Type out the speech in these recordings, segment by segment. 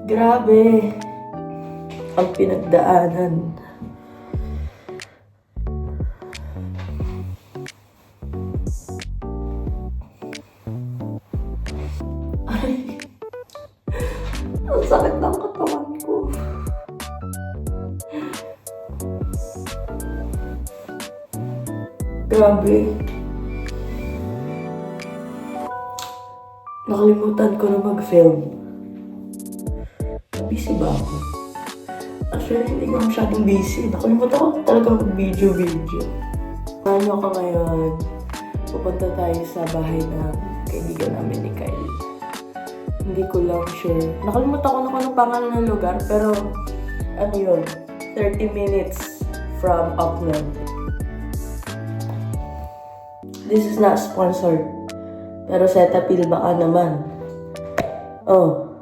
Grabe ang pinagdaanan. Ay, ang sakit ng katawan ko. Grabe. Nakalimutan ko na mag-film. Busy ba ako? Actually, hindi ko masyadong busy. Nakalimutan ko talaga mag-video. Ano ka ngayon? Pupunta tayo sa bahay ng kaibigan namin ni Kyle. Hindi ko lang sure. Nakalimutan ko na kung anong pangalan ng lugar, pero ano yun? 30 minutes from Auckland. This is not sponsored. Pero Cetaphil baka naman. Oh.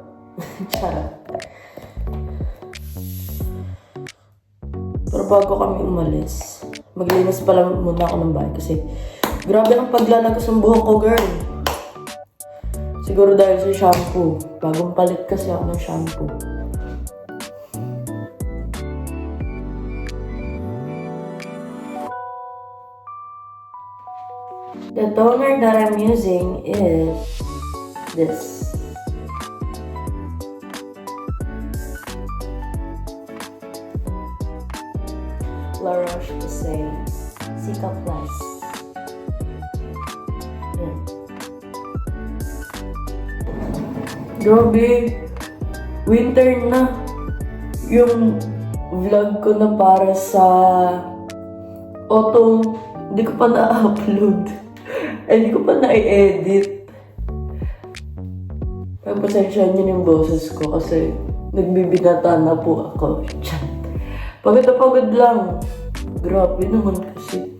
Charot. Pero bago kami umalis, maglinis pa lang muna ako ng bahay kasi grabe ang paglalagos ng buhok ko, girl. Siguro dahil sa shampoo. Bagong palit kasi ako ng shampoo. The toner that I'm using is this. La Roche-Posay Cica Plus. Grabe, winter na. Yung vlog ko na para sa autumn, hindi ko pa na-upload. Ay, hindi ko pa na-edit. Pagpasensyahan niyo yung boses ko kasi nagbibinata na po ako. Pagod na pagod lang. Grabe naman kasi.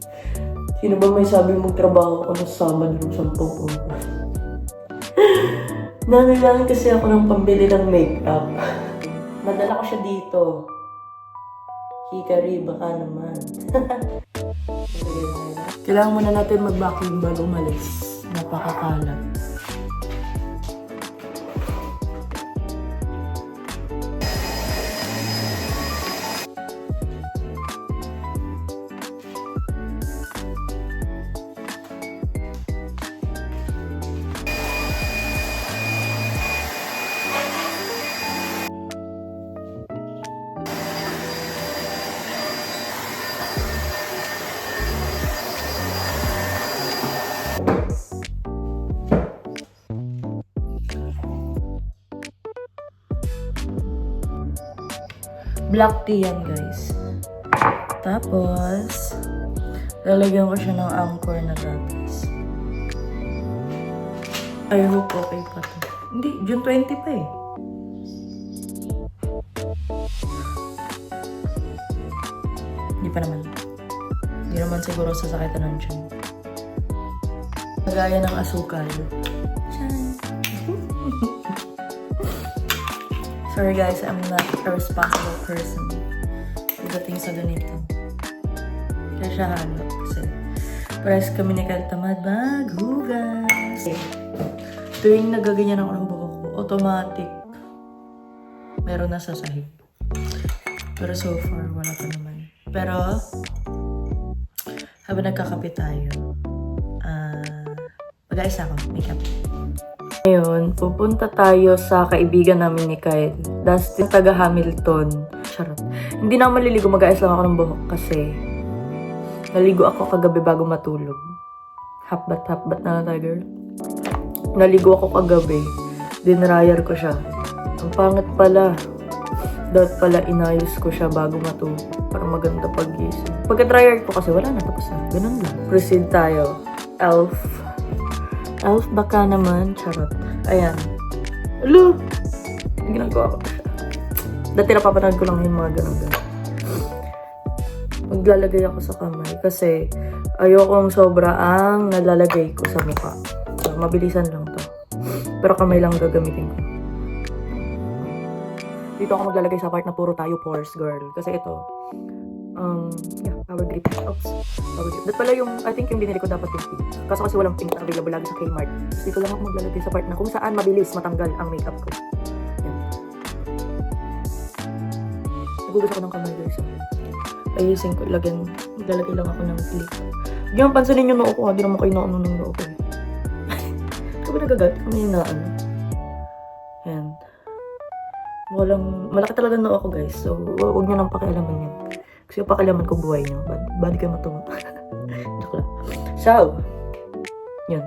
Sino ba may sabi mong trabaho ko na Sabado ng 10 oras? Nangailangan kasi ako ng pambili ng makeup. Madala ko siya dito. Hikari, baka naman. Kailangan muna natin mag-vacuum bago umalis. Napakakalat. Black tea yan, guys. Tapos, lalagyan ko siya ng Amcor na gatas. I hope okay pa to. Hindi, June 20 pa eh. Hindi pa naman. Hindi naman siguro sasakitan ng June. Nagaya ng asukal. Sorry guys, I'm not a responsible person pagdating sa ganito. Kaya siya halo kasi parehas kami ni Kyle tamad maghugas. Tuwing nagaganyan ako ng buhok ko, automatic meron na sa sahig. Pero so far, wala pa naman. Pero habang nagkakape tayo, mag-aisa ako, makeup. Ngayon, pupunta tayo sa kaibigan namin ni Kyle. Dustin, taga Hamilton. Charot. Hindi na ako maliligo, mag-aayos lang ako ng buhok kasi naligo ako kagabi bago matulog. Hapbat na lang tayo, girl. Naligo ako kagabi. Dinryer ko siya. Ang pangit pala. Dapat pala inayos ko siya bago matulog. Para maganda pag-gising. Pagka-dryer ko kasi wala na, tapos na. Ganun lang. Proceed tayo. Elf baka naman. Charot. Ayan. Alo! Ginagawa ko siya. Dati napapanood ko lang yung mga ganun. Maglalagay ako sa kamay kasi ayokong sobra ang nalalagay ko sa mukha. So, mabilisan lang to. Pero kamay lang gagamitin ko. Dito ako maglalagay sa part na puro tayo pores, girl. Kasi ito, power grip. Oops. Power grip. That pala yung, I think yung binili ko dapat yung pink. Kaso kasi walang pink na available lagi sa Kmart. So, dito lang ako maglalagay sa part na kung saan mabilis matanggal ang makeup ko. Yan. Nagugas ako ng kamay guys. Ayusin ko, maglalagay lang ako ng clip. Hindi naman pansinin yung noo ko, hindi naman kayo na ano ng noo ko. Sabi nagagat, kami na ano. Yan. Malaki talaga noo ko guys, so huwag nyo nang pakialaman yan. Kasi yung pakialaman ko buhay nyo, bad kayo matuwa. Joke lang. So, yun.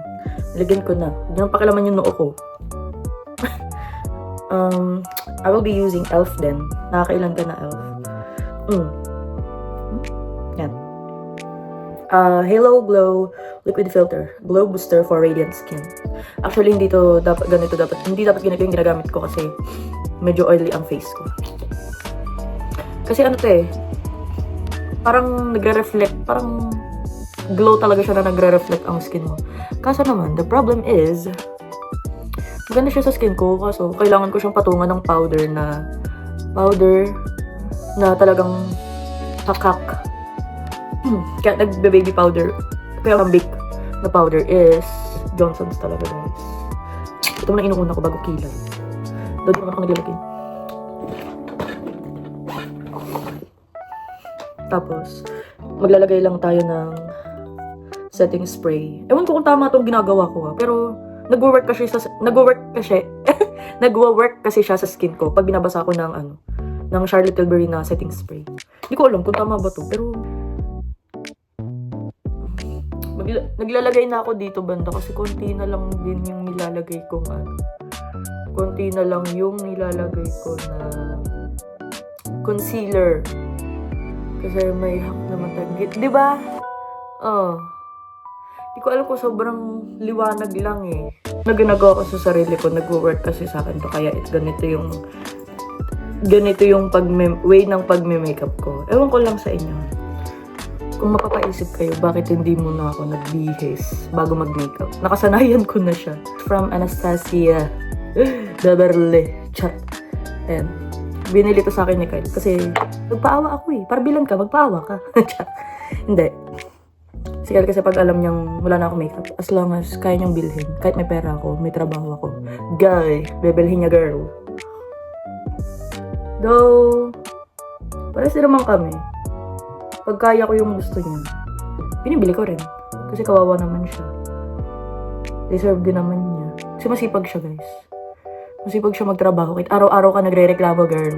Lagyan ko na. Huwag nyo nang pakialaman yung noo ko. I will be using e.l.f. din. Nakakailan ka na e.l.f. Yan. Halo Glow Liquid Filter. Glow Booster for Radiant Skin. Actually, hindi dapat ganito yung ginagamit ko kasi medyo oily ang face ko. Kasi ano to eh, parang nagre-reflect, parang glow talaga siya na nagre-reflect ang skin mo. Kaso naman, the problem is, maganda siya sa skin ko, kaso kailangan ko siyang patungan ng powder na talagang hakak. Kaya nagbe-baby powder. Kaya ang big na powder is Johnson's talaga guys. Ito muna inuuna ko bago kilay. Doon naman ako naglalagay. Tapos, maglalagay lang tayo ng setting spray. Ewan ko kung tama itong ginagawa ko pero nagwo-work kasi siya sa skin ko pag binabasa ko ng Charlotte Tilbury na setting spray. Hindi ko alam kung tama ba to, pero naglalagay na ako dito banda kasi konti na lang din yung nilalagay ko na concealer. Kasi may hack naman tayo. Diba? Hindi ko alam kung sobrang liwanag lang eh. Naginagawa ko sa sarili ko, nag-work kasi sa akin to. Kaya ganito yung way ng pagme-makeup ko. Ewan ko lang sa inyo. Kung mapapaisip kayo, bakit hindi muna ako nagbihis bago mag-makeup? Nakasanayan ko na siya. From Anastasia Beverly. Chat. Ayan. Binili to sa akin ni Kyle. Kasi magpaawa ako eh. Para bilang ka, magpaawa ka. Chat. Hindi. Si Kyle kasi pag alam niyang wala na ako makeup, as long as kaya niyang bilhin, kahit may pera ako, may trabaho ako, guy, bebelhin niya girl. Though, pares din naman kami. Pag kaya ko yung gusto niya, binibili ko rin. Kasi kawawa naman siya. Deserve din naman niya. Kasi masipag siya, guys. Masipag siya magtrabaho. Kahit araw-araw ka nagre-reklamo, girl.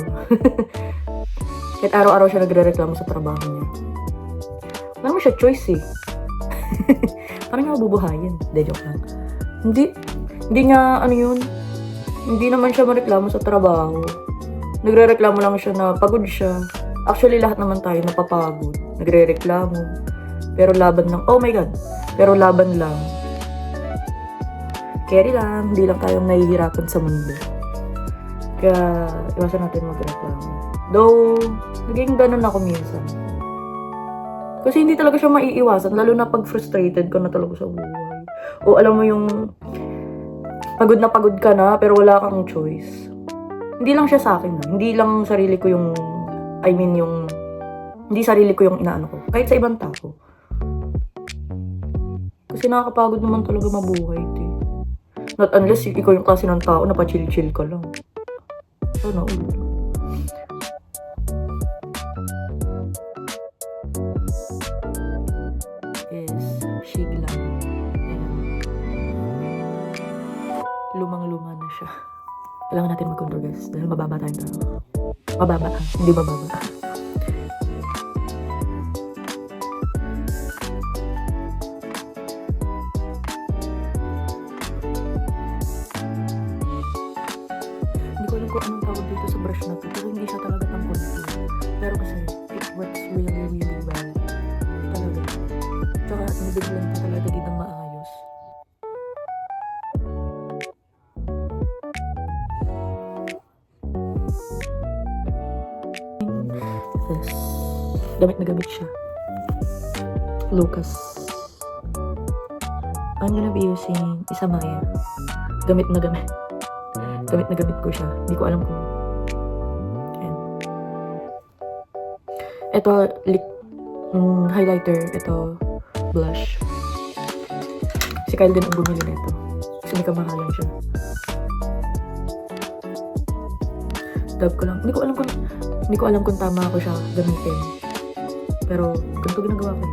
Kahit araw-araw siya nagre-reklamo sa trabaho niya. Wala mo siya choice eh. Parang nga bubuhayin. Hindi, joke lang. Hindi niya, hindi naman siya mareklamo sa trabaho. Nagre-reklamo lang siya na pagod siya. Actually, lahat naman tayo napapagod. Nagre-reklamo. Pero laban lang. Oh my God. Pero laban lang. Carry lang. Hindi lang tayo nahihirapan sa mundo. Kaya, iwasan natin magreklamo. Though, naging ganun ako minsan. Kasi hindi talaga siya maiiwasan. Lalo na pag frustrated ka na talaga sa buhay. O alam mo yung pagod na pagod ka na pero wala kang choice. Hindi lang siya sa akin. Hindi lang sarili ko yung hindi sarili ko yung inaano ko. Kahit sa ibang tao. Kasi nakakapagod naman talaga mabuhay. Not unless ikaw yung klase ng tao na pa-chill-chill ka lang. Sana ulo. Yes, shig lang. Lumang-luma na siya. Kailangan natin mag-contour guys. Dahil mababa tayong tao. Mababa. Hindi mababa. Hindi ko alam kung anong tawag dito sa brush na to. Pero hindi siya talaga pang contour. Pero kasi it works really, really well. Talaga. Tsaka nabiglan ko talaga din ng maayos. This. Gamit na gamit siya. Lucas. I'm gonna be using Isamaya. Gamit na gamit. Gamit na gamit ko siya. Hindi ko alam kung... Ayan. Ito, highlighter. Ito, blush. Si Kyle din ang bumili nito. Kasi may kamahalan siya. Dab ko lang. Hindi ko alam kung... Hindi ko alam kung tama ako siya gamitin. Pero, ganito ginagawa ko.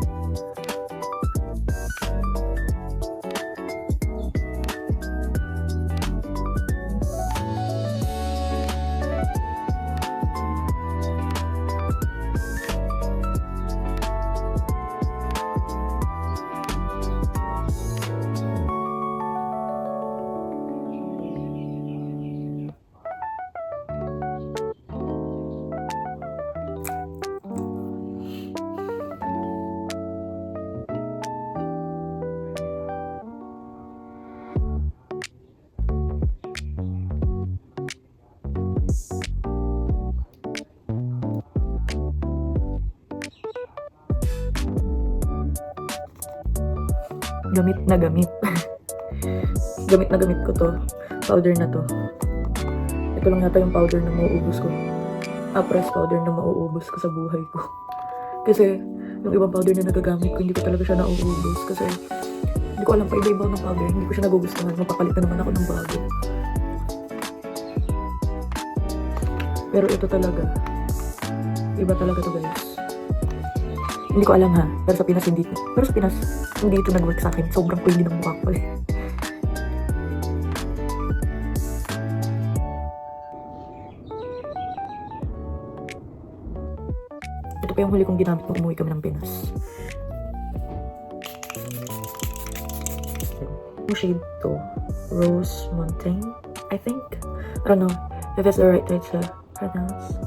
Gamit na gamit. Gamit na gamit ko to. Powder na to. Ito lang yata yung powder na mauubos ko. Press powder na mauubos ko sa buhay ko. Kasi, yung ibang powder na nagagamit ko, hindi ko talaga siya nauubos. Kasi, hindi ko alam pa iba-iba ng powder. Hindi ko siya nagugustuhan. Mapapalit na naman ako ng bago. Pero ito talaga. Iba talaga to, guys. Hindi ko alam ha. Pero sa Pinas, hindi. Pero sa Pinas, hindi ito nag-work sa akin. Sobrang coily ng mukha ko eh. Ito pa yung huli kong ginamit nung umuwi kami ng Pinas. Yung shade to. Rose Montaigne, I think. I don't know if it's the right way to pronounce.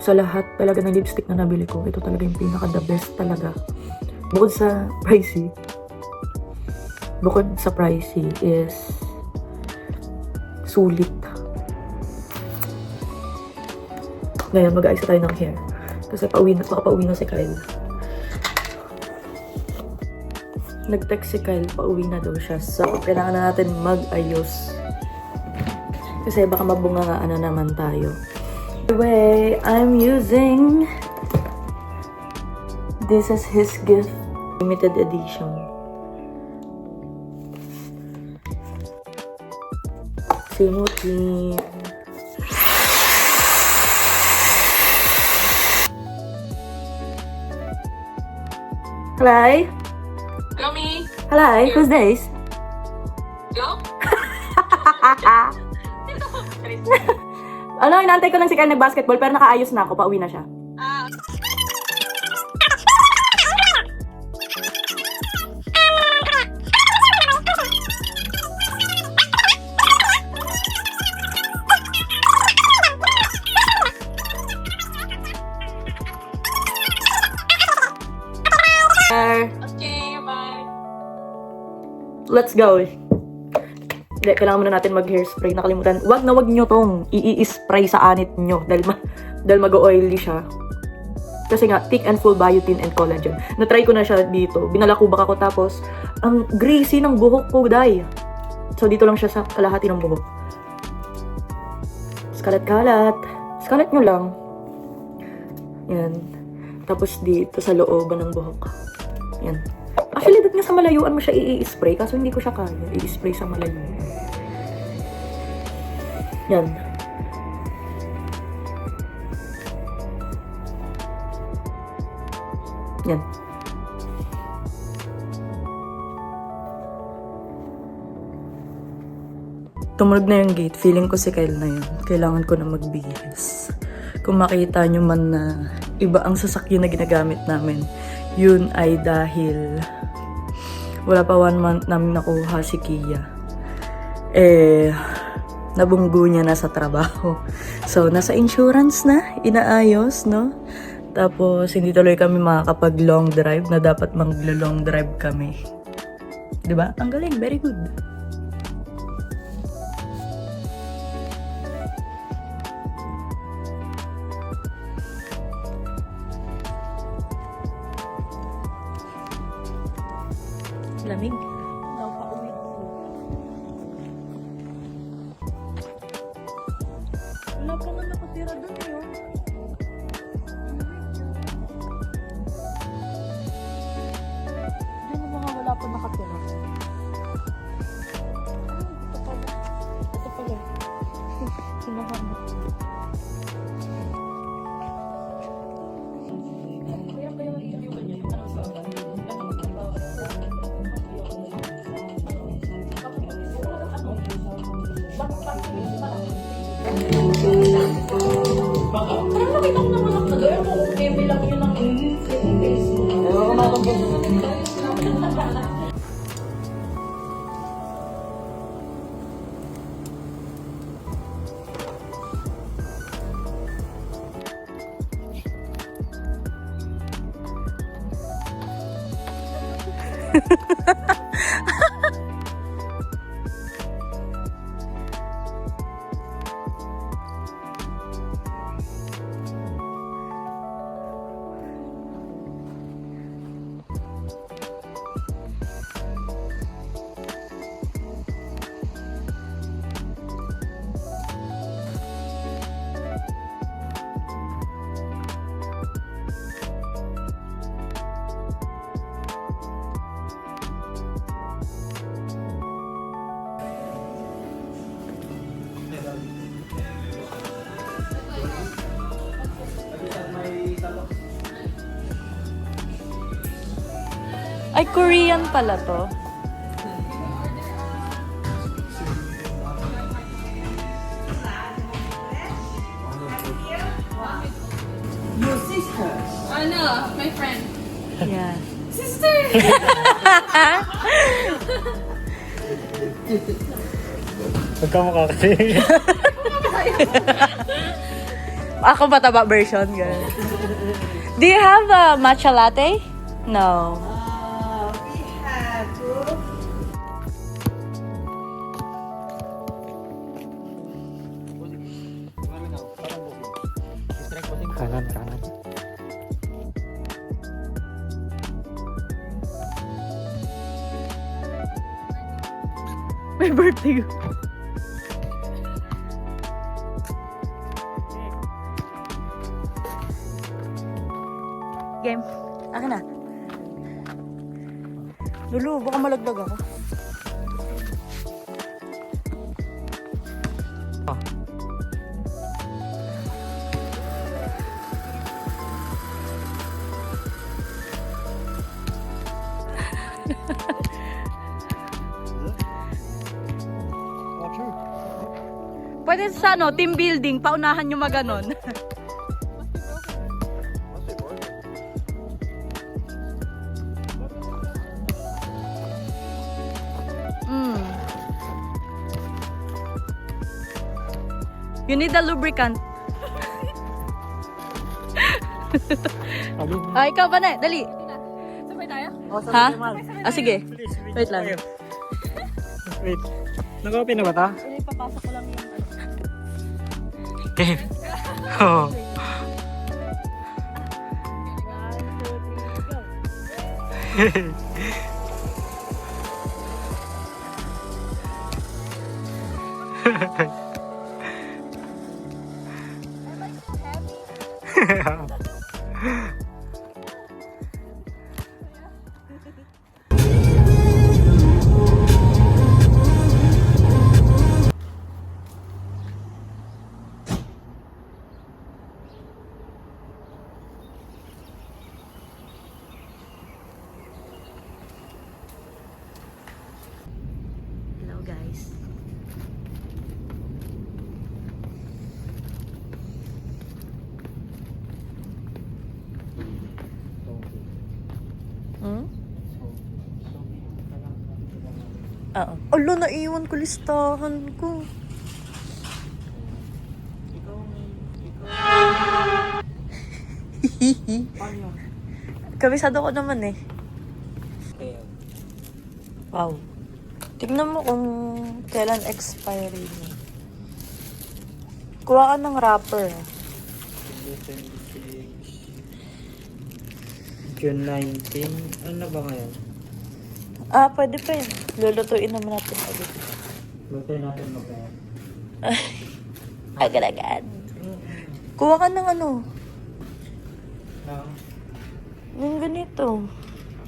Sa lahat talaga ng lipstick na nabili ko, ito talaga yung pinaka the best talaga. Bukod sa pricey is sulit. Ngayon, mag-aayos tayo ng hair. Kasi pauwi na si Kyle. Nag-text si Kyle, pauwi na daw siya. So, kailangan na natin mag-ayos. Kasi baka mabunga na naman tayo. Anyway, I'm using this is his gift, limited edition. Simutin. Hello? Hello, me. Hello, who's this? Hello? Ano, inaantay ko lang si Kyle nag-basketball pero nakaayos na ako, pauwi na siya. Okay, bye. Let's go. Hindi, kailangan muna natin mag-hairspray. Nakalimutan. Wag nyo tong i-spray sa anit nyo dahil mag-oily siya. Kasi nga, thick and full biotin and collagen. Na-try ko na siya dito. Binalakubak ako tapos, ang greasy ng buhok ko, day. So, dito lang siya sa kalahati ng buhok. Kalat-kalat. Kalat nyo lang. Yan. Tapos dito sa looban ng buhok. Yan. Actually, dito nga sa malayuan mo siya i-spray. Kaso hindi ko siya kaya. I-spray sa malayuan. Yan. Yan. Tumunog na yung gate. Feeling ko si Kyle na yun. Kailangan ko na magbihis. Kung makita nyo man na iba ang sasakyan na ginagamit namin, yun ay dahil wala pa 1 month namin nakuha si Kia. Nabunggo niya na sa trabaho. So, nasa insurance na, inaayos, no? Tapos, hindi tuloy kami makakapag long drive na dapat mag-long drive kami. Diba? Ang galing, very good. Lamig. Wala pa nga nakatira doon yun. Diyan mo mga wala pa nakatira. Ito pala. Ito pala. Hinahanap. Parang nakita ko naman ang tagal mo. Okay, bilang yun ang face mo. Ay, Korean pala to. No, my friend. Yeah. Sister! Magkamukha kasi. Ako mataba version, girl. Do you have a matcha latte? No. We have Kanan, kanan. May birthday. Game. Akin na. Lulu, baka malagdag ako. Pwede sa ano, team building, paunahan nyo maganon. You need a lubricant. Ah, ikaw ba na? Dali. Sabay tayo? Ha? Ah, sige. Wait lang. Wait. Nag-open na ba ta? Ipapasok ko lang yung Okay. Oh. Hello guys. Hmm? Oo. Alo, naiwan ko listahan ko. Kabisado ko naman eh. Wow. Tignan mo kung kailan expiry niya. Kuha ka ng wrapper. June 19. Ano ba ngayon? Ah, pwede pa yun. Lulutuin naman natin ulit. Lutoy natin mag-ayan. Agad-agad. Kuha ka ng ano. Yung ganito.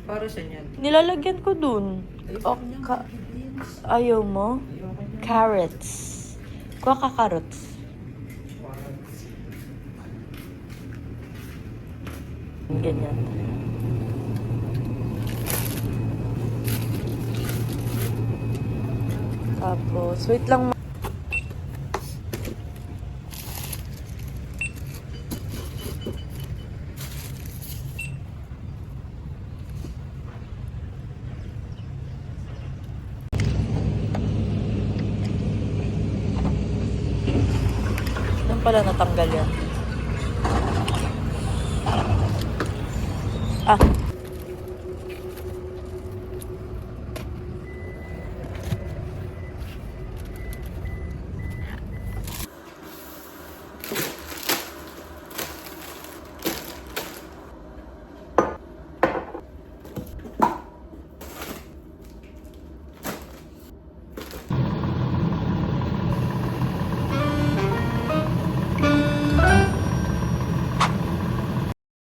Para sa yan. Nilalagyan ko dun. O, ayaw mo? Carrots. Kuha ka carrots. Ganyan. Tapos, wait lang. Saan pala natanggal yan? Ah,